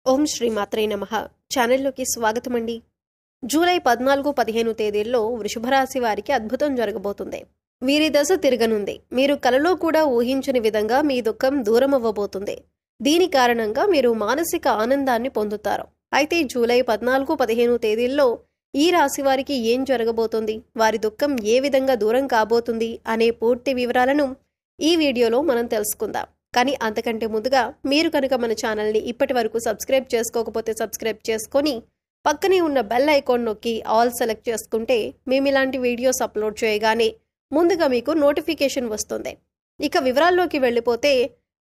ఓం శ్రీ మాత్రే నమః. ఛానల్లోకి స్వాగతమండి. జూలై 14-15 తేదీల్లో వృషభ రాశి వారికి అద్భుతం జరగబోతుంది. వీరి దశ తిరగనుంది. మీరు కలలో కూడా ఊహించని విధంగా మీ దుఃఖం దూరం అవ్వబోతుంది. దీని కారణంగా మీరు మానసిక ఆనందాన్ని పొందుతారు. అయితే జూలై 14-15 తేదీల్లో ఈ రాశి వారికి ఏం జరగబోతుంది, వారి దుఃఖం ఏ విధంగా దూరం కాబోతుంది అనే పూర్తి వివరాలను ఈ వీడియోలో మనం తెలుసుకుందాం. కానీ అంతకంటే ముందుగా మీరు కనుక మన ఛానల్ని ఇప్పటి వరకు సబ్స్క్రైబ్ చేసుకోకపోతే సబ్స్క్రైబ్ చేసుకొని పక్కనే ఉన్న బెల్ ఐకాన్ నొక్కి ఆల్ సెలెక్ట్ చేసుకుంటే మేము ఇలాంటి వీడియోస్ అప్లోడ్ చేయగానే ముందుగా మీకు నోటిఫికేషన్ వస్తుంది. ఇక వివరాల్లోకి వెళ్ళిపోతే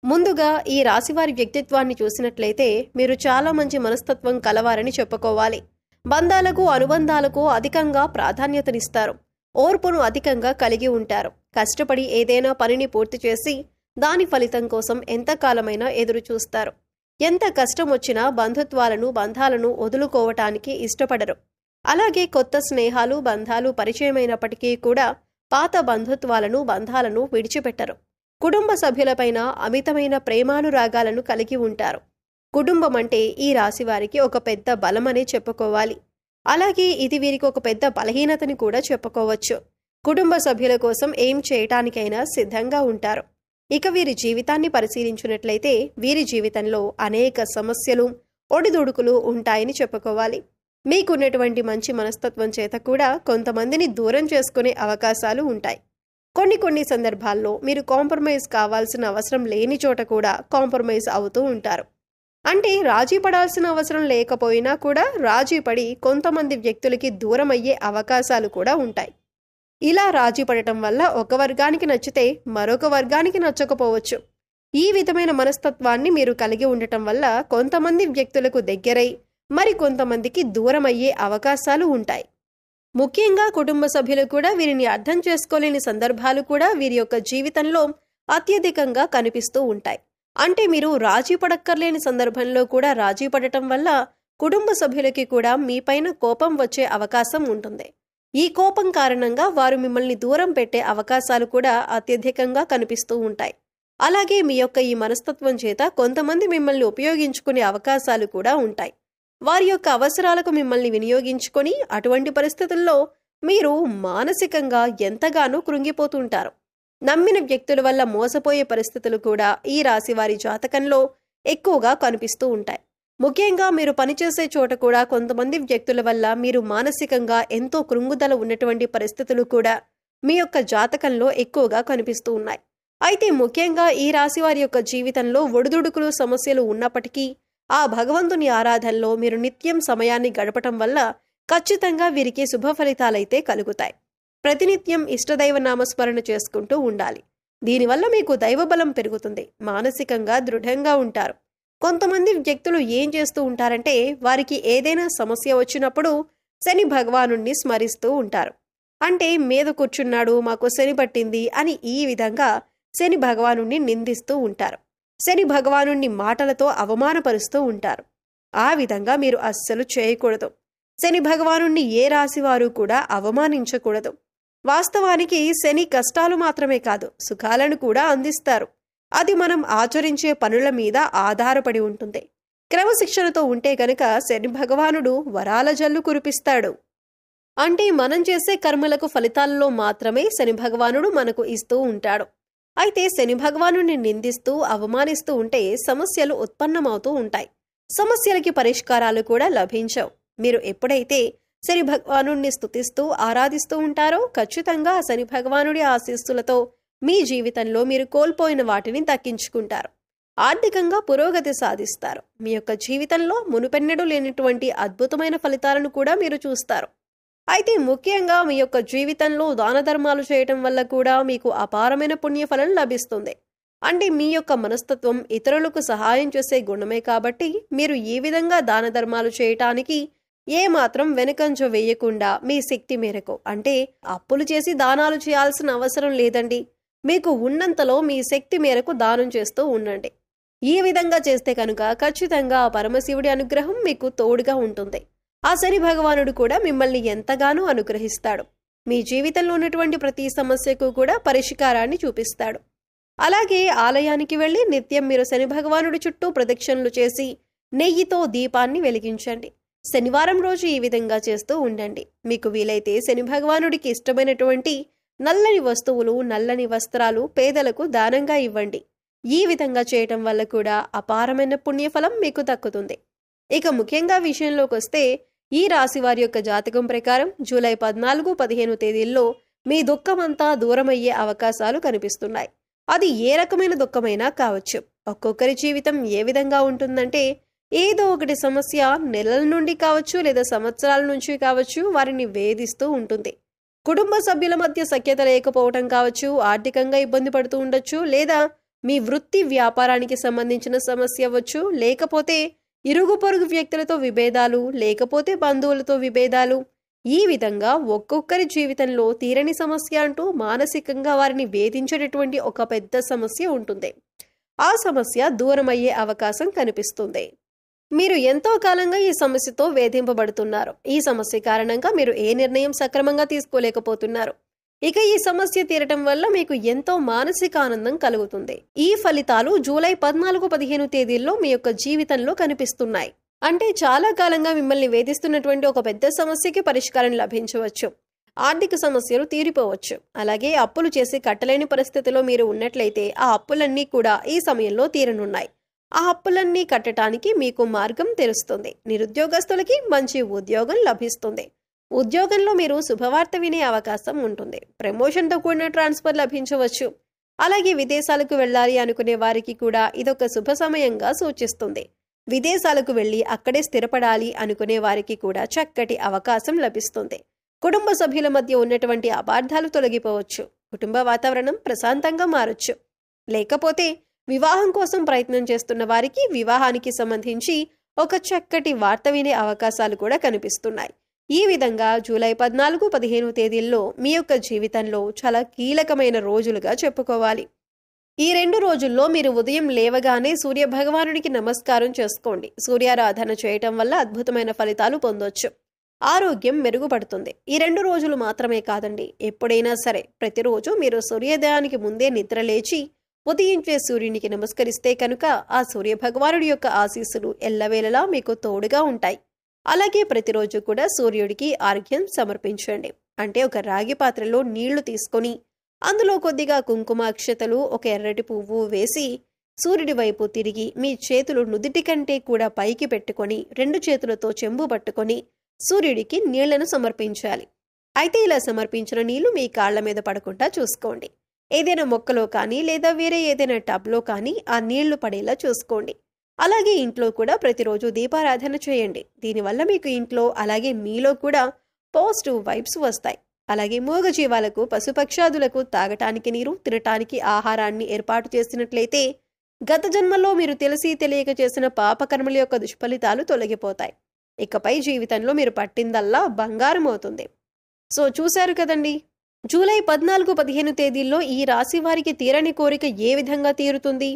ముందుగా ఈ రాశివారి వ్యక్తిత్వాన్ని చూసినట్లయితే మీరు చాలా మంచి మనస్తత్వం కలవారని చెప్పుకోవాలి. బంధాలకు అనుబంధాలకు అధికంగా ప్రాధాన్యతనిస్తారు. ఓర్పును అధికంగా కలిగి ఉంటారు. కష్టపడి ఏదైనా పనిని పూర్తి చేసి దాని ఫలితం కోసం ఎంతకాలమైనా ఎదురు చూస్తారు. ఎంత కష్టం వచ్చినా బంధాలను వదులుకోవటానికి ఇష్టపడరు. అలాగే కొత్త స్నేహాలు బంధాలు పరిచయమైనప్పటికీ కూడా పాత బంధాలను విడిచిపెట్టరు. కుటుంబ సభ్యులపైన అమితమైన ప్రేమానురాగాలను కలిగి ఉంటారు. కుటుంబం అంటే ఈ రాశి వారికి ఒక పెద్ద బలమనే చెప్పుకోవాలి. అలాగే ఇది వీరికి ఒక పెద్ద బలహీనతని కూడా చెప్పుకోవచ్చు. కుటుంబ సభ్యుల కోసం ఏం చేయటానికైనా సిద్ధంగా ఉంటారు. ఇక వీరి జీవితాన్ని పరిశీలించినట్లయితే వీరి జీవితంలో అనేక సమస్యలు ఒడిదుడుకులు ఉంటాయని చెప్పుకోవాలి. మీకున్నటువంటి మంచి మనస్తత్వం చేత కూడా కొంతమందిని దూరం చేసుకునే అవకాశాలు ఉంటాయి. కొన్ని సందర్భాల్లో మీరు కాంప్రమైజ్ కావాల్సిన అవసరం లేని చోట కూడా కాంప్రమైజ్ అవుతూ ఉంటారు. అంటే రాజీ పడాల్సిన అవసరం లేకపోయినా కూడా రాజీ పడి కొంతమంది వ్యక్తులకి దూరం అయ్యే అవకాశాలు కూడా ఉంటాయి. ఇలా రాజీ పడటం వల్ల ఒక వర్గానికి నచ్చితే మరొక వర్గానికి నచ్చకపోవచ్చు. ఈ విధమైన మనస్తత్వాన్ని మీరు కలిగి ఉండటం వల్ల కొంతమంది వ్యక్తులకు దగ్గరై మరి కొంతమందికి దూరం అయ్యే అవకాశాలు ఉంటాయి. ముఖ్యంగా కుటుంబ సభ్యులు కూడా వీరిని అర్థం చేసుకోలేని సందర్భాలు కూడా వీరి యొక్క జీవితంలో అత్యధికంగా కనిపిస్తూ ఉంటాయి. అంటే మీరు రాజీ పడక్కర్లేని సందర్భంలో కూడా రాజీ పడటం వల్ల కుటుంబ సభ్యులకి కూడా మీపైన కోపం వచ్చే అవకాశం ఉంటుంది. ఈ కోపం కారణంగా వారు మిమ్మల్ని దూరం పెట్టే అవకాశాలు కూడా అత్యధికంగా కనిపిస్తూ ఉంటాయి. అలాగే మీ యొక్క ఈ మనస్తత్వం చేత కొంతమంది మిమ్మల్ని ఉపయోగించుకునే అవకాశాలు కూడా ఉంటాయి. వారి యొక్క అవసరాలకు మిమ్మల్ని వినియోగించుకొని అటువంటి పరిస్థితుల్లో మీరు మానసికంగా ఎంతగానో కృంగిపోతుంటారు. నమ్మిన వ్యక్తుల వల్ల మోసపోయే పరిస్థితులు కూడా ఈ రాశి వారి జాతకంలో ఎక్కువగా కనిపిస్తూ ఉంటాయి. ముఖ్యంగా మీరు పనిచేసే చోట కూడా కొంతమంది వ్యక్తుల వల్ల మీరు మానసికంగా ఎంతో కృంగుదల ఉన్నటువంటి పరిస్థితులు కూడా మీ యొక్క జాతకంలో ఎక్కువగా కనిపిస్తూ ఉన్నాయి. అయితే ముఖ్యంగా ఈ రాశి వారి యొక్క జీవితంలో ఒడిదుడుకులు సమస్యలు ఉన్నప్పటికీ ఆ భగవంతుని ఆరాధనలో మీరు నిత్యం సమయాన్ని గడపటం వల్ల ఖచ్చితంగా వీరికి శుభ ఫలితాలైతే కలుగుతాయి. ప్రతినిత్యం ఇష్టదైవ నామస్మరణ చేసుకుంటూ ఉండాలి. దీనివల్ల మీకు దైవబలం పెరుగుతుంది. మానసికంగా దృఢంగా ఉంటారు. కొంతమంది వ్యక్తులు ఏం చేస్తూ ఉంటారంటే వారికి ఏదైనా సమస్య వచ్చినప్పుడు శని భగవానుణ్ణి స్మరిస్తూ ఉంటారు. అంటే మీద కూర్చున్నాడు, మాకు శని పట్టింది అని ఈ విధంగా శని భగవానుణ్ణి నిందిస్తూ ఉంటారు. శని భగవానుణ్ణి మాటలతో అవమానపరుస్తూ ఉంటారు. ఆ విధంగా మీరు అస్సలు చేయకూడదు. శని భగవానుణ్ణి ఏ రాశివారు కూడా అవమానించకూడదు. వాస్తవానికి శని కష్టాలు మాత్రమే కాదు సుఖాలను కూడా అందిస్తారు. అది మనం ఆచరించే పనుల మీద ఆధారపడి ఉంటుంది. క్రమశిక్షణతో ఉంటే గనక శని భగవానుడు వరాల జల్లు కురిపిస్తాడు. అంటే మనం చేసే కర్మలకు ఫలితాలలో మాత్రమే శని భగవానుడు మనకు ఇస్తూ ఉంటాడు. అయితే శని భగవానుడిని నిందిస్తూ అవమానిస్తూ ఉంటే సమస్యలు ఉత్పన్నమవుతూ ఉంటాయి. సమస్యలకి పరిష్కారాలు కూడా లభించవు. మీరు ఎప్పుడైతే శని భగవానుడిని స్తుతిస్తూ ఆరాధిస్తూ ఉంటారో ఖచ్చితంగా శని భగవానుడి ఆశీస్సులతో మీ జీవితంలో మీరు కోల్పోయిన వాటిని దక్కించుకుంటారు. ఆర్థికంగా పురోగతి సాధిస్తారు. మీ యొక్క జీవితంలో మునుపెన్నడూ లేనటువంటి అద్భుతమైన ఫలితాలను కూడా మీరు చూస్తారు. అయితే ముఖ్యంగా మీ యొక్క జీవితంలో దాన ధర్మాలు చేయటం వల్ల కూడా మీకు అపారమైన పుణ్యఫలం లభిస్తుంది. అంటే మీ యొక్క మనస్తత్వం ఇతరులకు సహాయం చేసే గుణమే కాబట్టి మీరు ఈ విధంగా దాన ధర్మాలు చేయటానికి ఏమాత్రం వెనుకంజ వేయకుండా మీ శక్తి మేరకు, అంటే అప్పులు చేసి దానాలు చేయాల్సిన అవసరం లేదండి. మీకు ఉన్నంతలో మీ శక్తి మేరకు దానం చేస్తూ ఉండండి. ఈ విధంగా చేస్తే కనుక ఖచ్చితంగా ఆ పరమశివుడి అనుగ్రహం మీకు తోడుగా ఉంటుంది. ఆ శని భగవానుడు కూడా మిమ్మల్ని ఎంతగానో అనుగ్రహిస్తాడు. మీ జీవితంలో ఉన్నటువంటి ప్రతి సమస్యకు కూడా పరిష్కారాన్ని చూపిస్తాడు. అలాగే ఆలయానికి వెళ్ళి నిత్యం మీరు శని భగవానుడి చుట్టూ ప్రదక్షిణలు చేసి నెయ్యితో దీపాన్ని వెలిగించండి. శనివారం రోజు ఈ విధంగా చేస్తూ ఉండండి. మీకు వీలైతే శని భగవానుడికి ఇష్టమైనటువంటి నల్లని వస్తువులు, నల్లని వస్త్రాలు పేదలకు దానంగా ఇవ్వండి. ఈ విధంగా చేయటం వల్ల కూడా అపారమైన పుణ్యఫలం మీకు దక్కుతుంది. ఇక ముఖ్యంగా విషయంలోకి వస్తే, ఈ రాశి వారి యొక్క జాతకం ప్రకారం జూలై 14, 15 తేదీల్లో మీ దుఃఖమంతా దూరమయ్యే అవకాశాలు కనిపిస్తున్నాయి. అది ఏ రకమైన దుఃఖమైనా కావచ్చు. ఒక్కొక్కరి జీవితం ఏ విధంగా ఉంటుందంటే, ఏదో ఒకటి సమస్య నెలల నుండి కావచ్చు లేదా సంవత్సరాల నుంచి కావచ్చు వారిని వేధిస్తూ ఉంటుంది. కుటుంబ సభ్యుల మధ్య సఖ్యత లేకపోవటం కావచ్చు, ఆర్థికంగా ఇబ్బంది పడుతూ ఉండొచ్చు, లేదా మీ వృత్తి వ్యాపారానికి సంబంధించిన సమస్య అవ్వచ్చు, లేకపోతే ఇరుగు పొరుగు వ్యక్తులతో విభేదాలు, లేకపోతే బంధువులతో విభేదాలు. ఈ విధంగా ఒక్కొక్కరి జీవితంలో తీరని సమస్య అంటూ మానసికంగా వారిని వేధించేటటువంటి ఒక పెద్ద సమస్య ఉంటుంది. ఆ సమస్య దూరమయ్యే అవకాశం కనిపిస్తుంది. మీరు ఎంతో కాలంగా ఈ సమస్యతో వేధింపబడుతున్నారు. ఈ సమస్య కారణంగా మీరు ఏ నిర్ణయం సక్రమంగా తీసుకోలేకపోతున్నారు. ఇక ఈ సమస్య తీరటం వల్ల మీకు ఎంతో మానసిక ఆనందం కలుగుతుంది. ఈ ఫలితాలు జూలై 14, 15 తేదీల్లో మీ యొక్క జీవితంలో కనిపిస్తున్నాయి. అంటే చాలా కాలంగా మిమ్మల్ని వేధిస్తున్నటువంటి ఒక పెద్ద సమస్యకి పరిష్కారం లభించవచ్చు. ఆర్థిక సమస్యలు తీరిపోవచ్చు. అలాగే అప్పులు చేసి కట్టలేని పరిస్థితిలో మీరు ఉన్నట్లయితే ఆ అప్పులన్నీ కూడా ఈ సమయంలో తీరనున్నాయి. ఆ అప్పులన్నీ కట్టడానికి మీకు మార్గం తెరుస్తుంది. నిరుద్యోగస్తులకి మంచి ఉద్యోగం లభిస్తుంది. ఉద్యోగంలో మీరు శుభవార్త వినే అవకాశం ఉంటుంది. ప్రమోషన్తో కూడిన ట్రాన్స్ఫర్ లభించవచ్చు. అలాగే విదేశాలకు వెళ్ళాలి అనుకునే వారికి కూడా ఇదొక శుభ సమయంగా సూచిస్తుంది. విదేశాలకు వెళ్ళి అక్కడే స్థిరపడాలి అనుకునే వారికి కూడా చక్కటి అవకాశం లభిస్తుంది. కుటుంబ సభ్యుల మధ్య ఉన్నటువంటి అపార్థాలు తొలగిపోవచ్చు. కుటుంబ వాతావరణం ప్రశాంతంగా మారొచ్చు. లేకపోతే వివాహం కోసం ప్రయత్నం చేస్తున్న వారికి వివాహానికి సంబంధించి ఒక చక్కటి వార్త వినే అవకాశాలు కూడా కనిపిస్తున్నాయి. ఈ విధంగా జూలై 14, 15 తేదీల్లో మీ యొక్క జీవితంలో చాలా కీలకమైన రోజులుగా చెప్పుకోవాలి. ఈ 2 రోజుల్లో మీరు ఉదయం లేవగానే సూర్య భగవానుడికి నమస్కారం చేసుకోండి. సూర్యారాధన చేయటం వల్ల అద్భుతమైన ఫలితాలు పొందొచ్చు. ఆరోగ్యం మెరుగుపడుతుంది. ఈ 2 రోజులు మాత్రమే కాదండి, ఎప్పుడైనా సరే ప్రతిరోజు మీరు సూర్యోదయానికి ముందే నిద్ర లేచి ఉదయించే సూర్యునికి నమస్కరిస్తే కనుక ఆ సూర్య భగవానుడి యొక్క ఆశీస్సులు ఎల్లవేళలా మీకు తోడుగా ఉంటాయి. అలాగే ప్రతిరోజు కూడా సూర్యుడికి ఆర్ఘ్యం సమర్పించండి. అంటే ఒక రాగి పాత్రలో నీళ్లు తీసుకొని అందులో కొద్దిగా కుంకుమ అక్షతలు, ఒక ఎర్రటి పువ్వు వేసి సూర్యుడి వైపు తిరిగి మీ చేతులు నుదిటి కంటే కూడా పైకి పెట్టుకొని 2 చేతులతో చెంబు పట్టుకొని సూర్యుడికి నీళ్లను సమర్పించాలి. అయితే ఇలా సమర్పించిన నీళ్లు మీ కాళ్ల మీద పడకుండా చూసుకోండి. ఏదైనా మొక్కలో కానీ లేదా వేరే ఏదైనా టబ్లో కానీ ఆ నీళ్లు పడేలా చూసుకోండి. అలాగే ఇంట్లో కూడా ప్రతిరోజు దీపారాధన చేయండి. దీనివల్ల మీకు ఇంట్లో అలాగే మీలో కూడా పాజిటివ్ వైబ్స్ వస్తాయి. అలాగే మూగజీవాలకు, పశుపక్షాదులకు తాగటానికి నీరు, తినటానికి ఆహారాన్ని ఏర్పాటు చేసినట్లయితే గత జన్మలో మీరు తెలిసి తెలియక చేసిన పాపకర్మల యొక్క దుష్ఫలితాలు తొలగిపోతాయి. ఇకపై జీవితంలో మీరు పట్టిందల్లా బంగారం అవుతుంది. సో చూశారు కదండి, జూలై 14, 15 తేదీల్లో ఈ రాశి వారికి తీరని కోరిక ఏ విధంగా తీరుతుంది,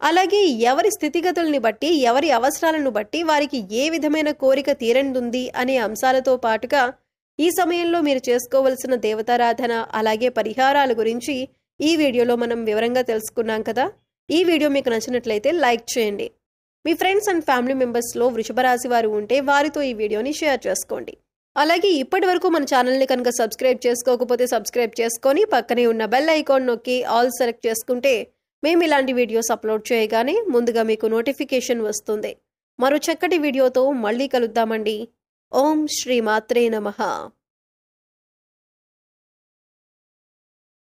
అలాగే ఎవరి స్థితిగతుల్ని బట్టి, ఎవరి అవసరాలను బట్టి వారికి ఏ విధమైన కోరిక తీరనుంది అనే అంశాలతో పాటుగా ఈ సమయంలో మీరు చేసుకోవలసిన దేవతారాధన అలాగే పరిహారాల గురించి ఈ వీడియోలో మనం వివరంగా తెలుసుకున్నాం కదా. ఈ వీడియో మీకు నచ్చినట్లయితే లైక్ చేయండి. మీ ఫ్రెండ్స్ అండ్ ఫ్యామిలీ మెంబర్స్లో వృషభ రాశి వారు ఉంటే వారితో ఈ వీడియోని షేర్ చేసుకోండి. అలాగే ఇప్పటి వరకు మన ఛానల్ని కనుక సబ్స్క్రైబ్ చేసుకోకపోతే సబ్స్క్రైబ్ చేసుకొని పక్కనే ఉన్న బెల్ ఐకాన్ నొక్కి ఆల్ సెలెక్ట్ చేసుకుంటే మేము ఇలాంటి వీడియోస్ అప్లోడ్ చేయగానే ముందుగా మీకు నోటిఫికేషన్ వస్తుంది. మరో చక్కటి వీడియోతో మళ్ళీ కలుద్దామండి. ఓం శ్రీ మాత్రే నమః.